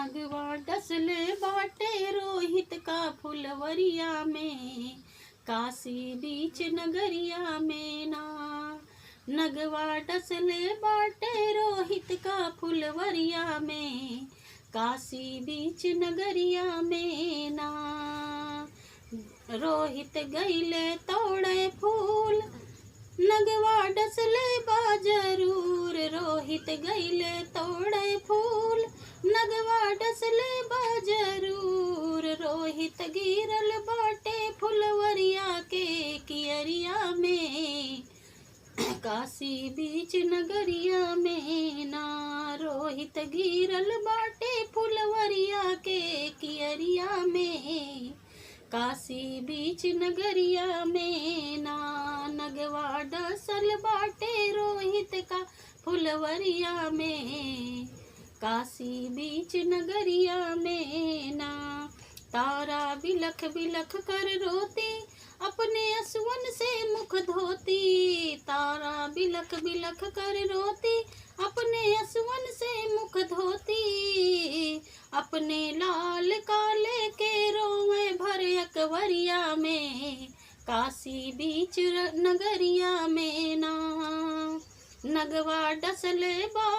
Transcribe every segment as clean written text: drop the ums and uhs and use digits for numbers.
नगवा डसले बाटे रोहित का फुलवरिया में, काशी बीच नगरिया में ना। नगवा डसले बाटे रोहित का फुलवरिया में, काशी बीच नगरिया में ना। रोहित गईले तोड़े फूल, नगवा डसले बा जरूर। रोहित गईले तोड़े फूल, नगवा डसले बा जरूर। रोहित गिरल बाटे फुलवरिया के कियरिया में, काशी बीच नगरिया में ना। रोहित गिरल बाटे फुलवरिया के कियरिया में, काशी बीच नगरिया में ना। नगवा डसल बाटे रोहित का फुलवरिया में, काशी बीच नगरिया में ना। तारा बिलख बिलख कर रोती, अपने असुवन से मुख धोती। तारा बिलख बिलख कर रोती, अपने असुवन से मुख धोती। अपने लाल काले के रोवे भर अकबरिया में, काशी बीच नगरिया में ना। नगवा डसले बा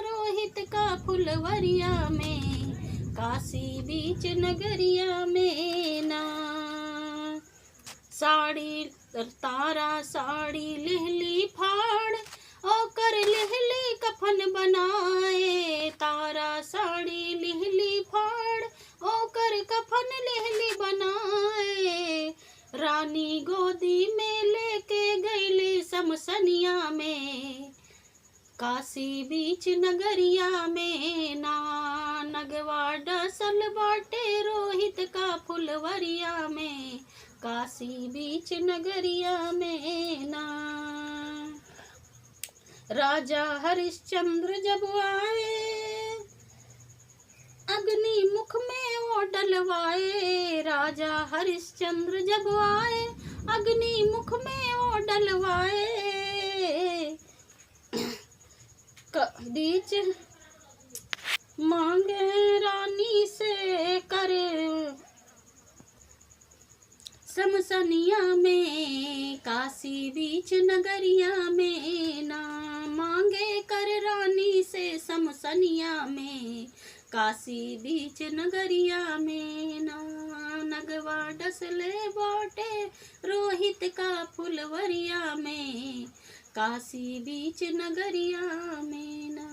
रोहित का फुलवरिया में, काशी बीच नगरिया में ना। साड़ी तारा साड़ी लिहली फाड़, ओकर लिहली कफन बनाए। तारा साड़ी लिहली फाड़, ओकर कफन लिहली बनाए। रानी गोदी में लेके गईली समसनिया में, काशी बीच नगरिया में ना। नगवा डसल बाटे रोहित का फुलवरिया में, काशी बीच नगरिया में ना। राजा हरिश्चंद्र जब आए, अग्नि मुख में वो डलवाए। राजा हरिश्चंद्र जब आए, अग्नि मुख में वो डलवाए। बीच मांगे रानी से करे समसनिया में, काशी बीच नगरिया में ना। मांगे कर रानी से समसनिया में, काशी बीच नगरिया में ना। नगवा डसले बाटे रोहित का फुलवरिया में, काशी बीच नगरिया में ना।